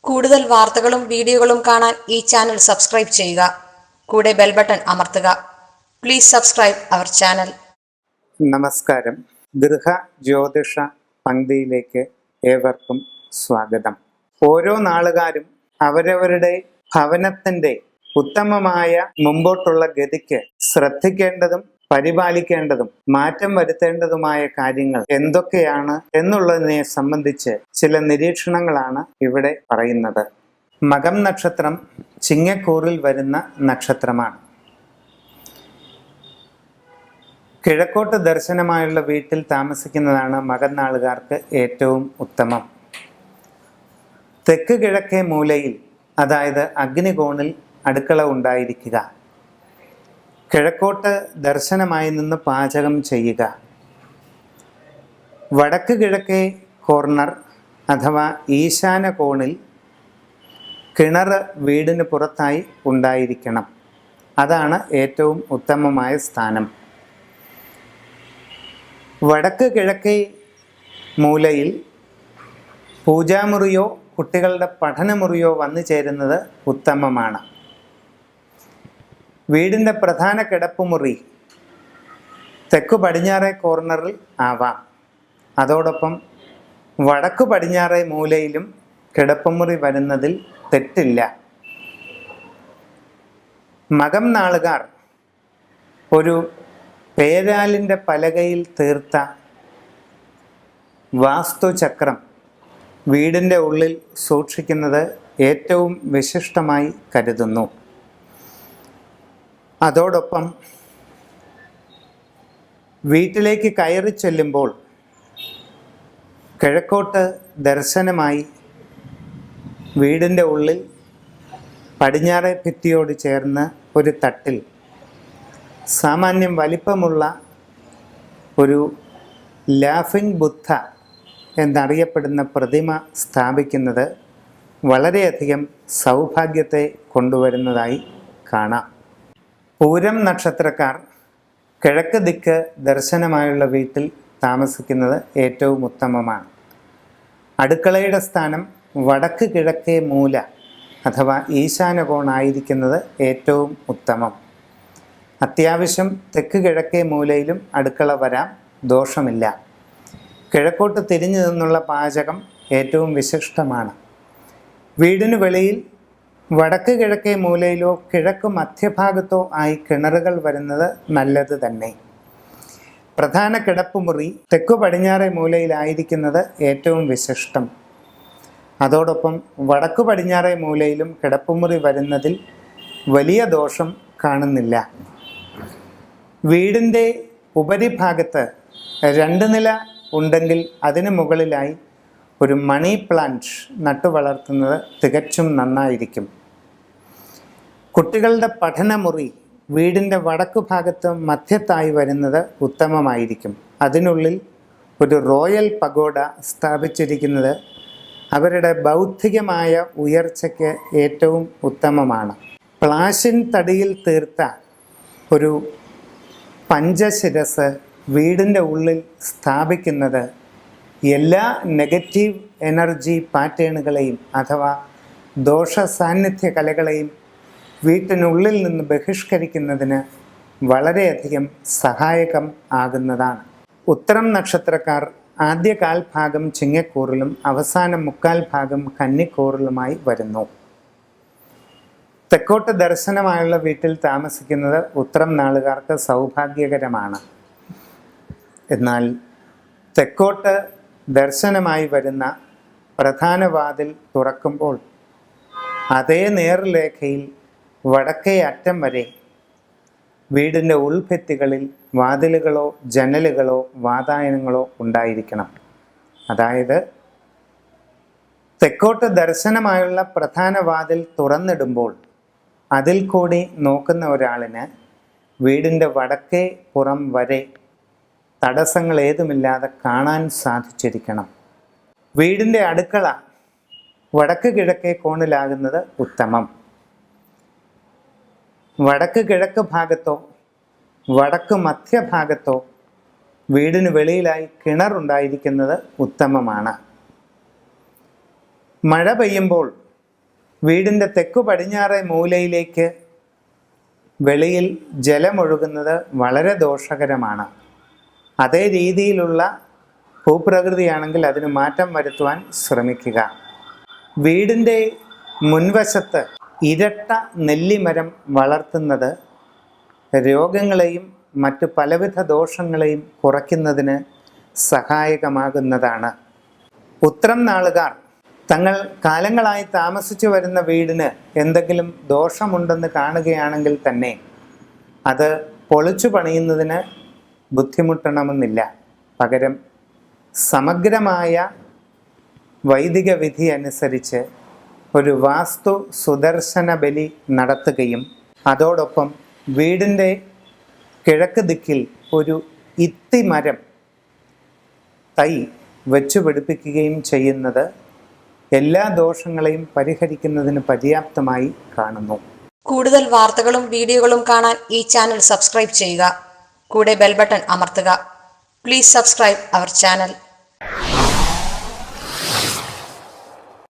കൂടുതൽ വാർത്തകളും വീഡിയോകളും കാണാൻ ഈ ചാനൽ സബ്സ്ക്രൈബ് ചെയ്യുക. കൂടെ ബെൽ ബട്ടൺ അമർത്തുക. Please subscribe our channel. നമസ്കാരം. ഗൃഹ ജ്യോതിഷ പങ്ക്തിയിലേക്ക് ഏവർക്കും സ്വാഗതം. ഓരോ നാളുകാരും അവരവരുടെ ഭവനത്തിന്റെ ഉത്തമമായ മുമ്പോട്ടുള്ള ഗതിക്ക് ശ്രദ്ധിക്കേണ്ടതും പരിപാലിക്കേണ്ടതും മാറ്റം വരുത്തേണ്ടതുമായ കാര്യങ്ങൾ എന്തൊക്കെയാണ് എന്നുള്ളതിനെ സംബന്ധിച്ച് ചില നിരീക്ഷണങ്ങളാണ് ഇവിടെ പറയുന്നത്. മകം നക്ഷത്രം ചിങ്ങക്കൂറിൽ വരുന്ന നക്ഷത്രമാണ്. കിഴക്കോട്ട് ദർശനമായുള്ള വീട്ടിൽ താമസിക്കുന്നതാണ് മകം നാളുകാർക്ക് ഏറ്റവും ഉത്തമം. തെക്ക് കിഴക്കേ മൂലയിൽ, അതായത് അഗ്നികോണിൽ അടുക്കള ഉണ്ടായിരിക്കുക. കിഴക്കോട്ട് ദർശനമായി നിന്ന് പാചകം ചെയ്യുക. വടക്ക് കിഴക്കേ കോർണർ അഥവാ ഈശാന കോണിൽ കിണർ വീടിന് പുറത്തായി ഉണ്ടായിരിക്കണം. അതാണ് ഏറ്റവും ഉത്തമമായ സ്ഥാനം. വടക്ക് കിഴക്കേ മൂലയിൽ പൂജാമുറിയോ കുട്ടികളുടെ പഠനമുറിയോ വന്നു ചേരുന്നത് ഉത്തമമാണ്. വീടിൻ്റെ പ്രധാന കിടപ്പുമുറി തെക്കു പടിഞ്ഞാറേ കോർണറിൽ ആവാം. അതോടൊപ്പം വടക്കു പടിഞ്ഞാറേ മൂലയിലും കിടപ്പുമുറി വരുന്നതിൽ തെറ്റില്ല. മകം നാളുകാർ ഒരു പേരാലിൻ്റെ പലകയിൽ തീർത്ത വാസ്തുചക്രം വീടിൻ്റെ ഉള്ളിൽ സൂക്ഷിക്കുന്നത് ഏറ്റവും വിശിഷ്ടമായി കരുതുന്നു. അതോടൊപ്പം വീട്ടിലേക്ക് കയറി ചെല്ലുമ്പോൾ കിഴക്കോട്ട് ദർശനമായി വീടിൻ്റെ ഉള്ളിൽ പടിഞ്ഞാറേ ഭിത്തിയോട് ചേർന്ന് ഒരു തട്ടിൽ സാമാന്യം വലിപ്പമുള്ള ഒരു ലാഫിംഗ് ബുദ്ധ എന്നറിയപ്പെടുന്ന പ്രതിമ സ്ഥാപിക്കുന്നത് വളരെയധികം സൗഭാഗ്യത്തെ കൊണ്ടുവരുന്നതായി കാണാം. പൂരം നക്ഷത്രക്കാർ കിഴക്ക് ദിക്ക് ദർശനമായുള്ള വീട്ടിൽ താമസിക്കുന്നത് ഏറ്റവും ഉത്തമമാണ്. അടുക്കളയുടെ സ്ഥാനം വടക്ക് കിഴക്കേ മൂല അഥവാ ഈശാനകോണായിരിക്കുന്നത് ഏറ്റവും ഉത്തമം. അത്യാവശ്യം തെക്ക് കിഴക്കേ മൂലയിലും അടുക്കള വരാം, ദോഷമില്ല. കിഴക്കോട്ട് തിരിഞ്ഞു നിന്നുള്ള പാചകം ഏറ്റവും വിശിഷ്ടമാണ്. വീടിന് വെളിയിൽ വടക്ക് കിഴക്കേ മൂലയിലോ കിഴക്ക് മധ്യഭാഗത്തോ ആയി കിണറുകൾ വരുന്നത് നല്ലത് തന്നെ. പ്രധാന കിടപ്പുമുറി തെക്കു പടിഞ്ഞാറേ മൂലയിലായിരിക്കുന്നത് ഏറ്റവും വിശിഷ്ടം. അതോടൊപ്പം വടക്കു പടിഞ്ഞാറേ മൂലയിലും കിടപ്പുമുറി വരുന്നതിൽ വലിയ ദോഷം കാണുന്നില്ല. വീടിൻ്റെ ഉപരിഭാഗത്ത് 2 നില ഉണ്ടെങ്കിൽ അതിന് മുകളിലായി ഒരു മണി പ്ലാന്റ് നട്ടു വളർത്തുന്നത് തികച്ചും നന്നായിരിക്കും. കുട്ടികളുടെ പഠനമുറി വീടിൻ്റെ വടക്കു ഭാഗത്ത് മധ്യത്തായി വരുന്നത് ഉത്തമമായിരിക്കും. അതിനുള്ളിൽ ഒരു റോയൽ പഗോഡ സ്ഥാപിച്ചിരിക്കുന്നത് അവരുടെ ബൗദ്ധികമായ ഉയർച്ചയ്ക്ക് ഏറ്റവും ഉത്തമമാണ്. പ്ലാശിൻ തടിയിൽ തീർത്ത ഒരു പഞ്ചശിരസ് വീടിൻ്റെ ഉള്ളിൽ സ്ഥാപിക്കുന്നത് എല്ലാ നെഗറ്റീവ് എനർജി പാറ്റേണുകളെയും അഥവാ ദോഷ സാന്നിധ്യ കലകളെയും വീട്ടിനുള്ളിൽ നിന്ന് ബഹിഷ്കരിക്കുന്നതിന് വളരെയധികം സഹായകം ആകുന്നതാണ്. ഉത്തരം നക്ഷത്രക്കാർ ആദ്യ കാൽഭാഗം ചിങ്ങക്കൂറിലും അവസാന മുക്കാൽ ഭാഗം കന്നിക്കൂറിലുമായി വരുന്നു. തെക്കോട്ട് ദർശനമായുള്ള വീട്ടിൽ താമസിക്കുന്നത് ഉത്തരം നാളുകാർക്ക് സൗഭാഗ്യകരമാണ്. എന്നാൽ തെക്കോട്ട് ദർശനമായി വരുന്ന പ്രധാന വാതിൽ തുറക്കുമ്പോൾ അതേ നേർരേഖയിൽ വടക്കേ അറ്റം വരെ വീടിൻ്റെ ഉൾഭിത്തികളിൽ വാതിലുകളോ ജനലുകളോ വാതായനങ്ങളോ ഉണ്ടായിരിക്കണം. അതായത് തെക്കോട്ട് ദർശനമായുള്ള പ്രധാന വാതിൽ തുറന്നിടുമ്പോൾ അതിൽ കൂടി നോക്കുന്ന ഒരാളിന് വീടിൻ്റെ വടക്കേ പുറം വരെ തടസ്സങ്ങൾ ഏതുമില്ലാതെ കാണാൻ സാധിച്ചിരിക്കണം. വീടിൻ്റെ അടുക്കള വടക്ക് കിഴക്കേ കോണിലാകുന്നത് ഉത്തമം. വടക്ക് കിഴക്ക് ഭാഗത്തോ വടക്ക് മധ്യഭാഗത്തോ വീടിന് വെളിയിലായി കിണറുണ്ടായിരിക്കുന്നത് ഉത്തമമാണ്. മഴ പെയ്യുമ്പോൾ വീടിൻ്റെ തെക്കു പടിഞ്ഞാറേ മൂലയിലേക്ക് വെളിയിൽ ജലമൊഴുകുന്നത് വളരെ ദോഷകരമാണ്. അതേ രീതിയിലുള്ള ഭൂപ്രകൃതിയാണെങ്കിൽ അതിന് മാറ്റം വരുത്തുവാൻ ശ്രമിക്കുക. വീടിൻ്റെ മുൻവശത്ത് ഇരട്ട നെല്ലിമരം വളർത്തുന്നത് രോഗങ്ങളെയും മറ്റു പലവിധ ദോഷങ്ങളെയും കുറയ്ക്കുന്നതിന് സഹായകമാകുന്നതാണ്. ഉത്രം നാളുകാർ തങ്ങൾ കാലങ്ങളായി താമസിച്ചു വരുന്ന വീടിന് എന്തെങ്കിലും ദോഷമുണ്ടെന്ന് കാണുകയാണെങ്കിൽ തന്നെ അത് പൊളിച്ചു പണിയുന്നതിന് ബുദ്ധിമുട്ടണമെന്നില്ല. പകരം സമഗ്രമായ വൈദിക വിധി അനുസരിച്ച് ഒരു വാസ്തു സുദർശന ബലി നടത്തുകയും അതോടൊപ്പം വീടിൻ്റെ കിഴക്ക് ദിക്കിൽ ഒരു ഇത്തിമരം തൈ വെച്ചു പിടിപ്പിക്കുകയും ചെയ്യുന്നത് എല്ലാ ദോഷങ്ങളെയും പരിഹരിക്കുന്നതിന് പര്യാപ്തമായി കാണുന്നു. കൂടുതൽ വാർത്തകളും വീഡിയോകളും കാണാൻ ഈ ചാനൽ സബ്സ്ക്രൈബ് ചെയ്യുക. കൂടെ ബെൽ ബട്ടൺ അമർത്തുക. Please subscribe our channel.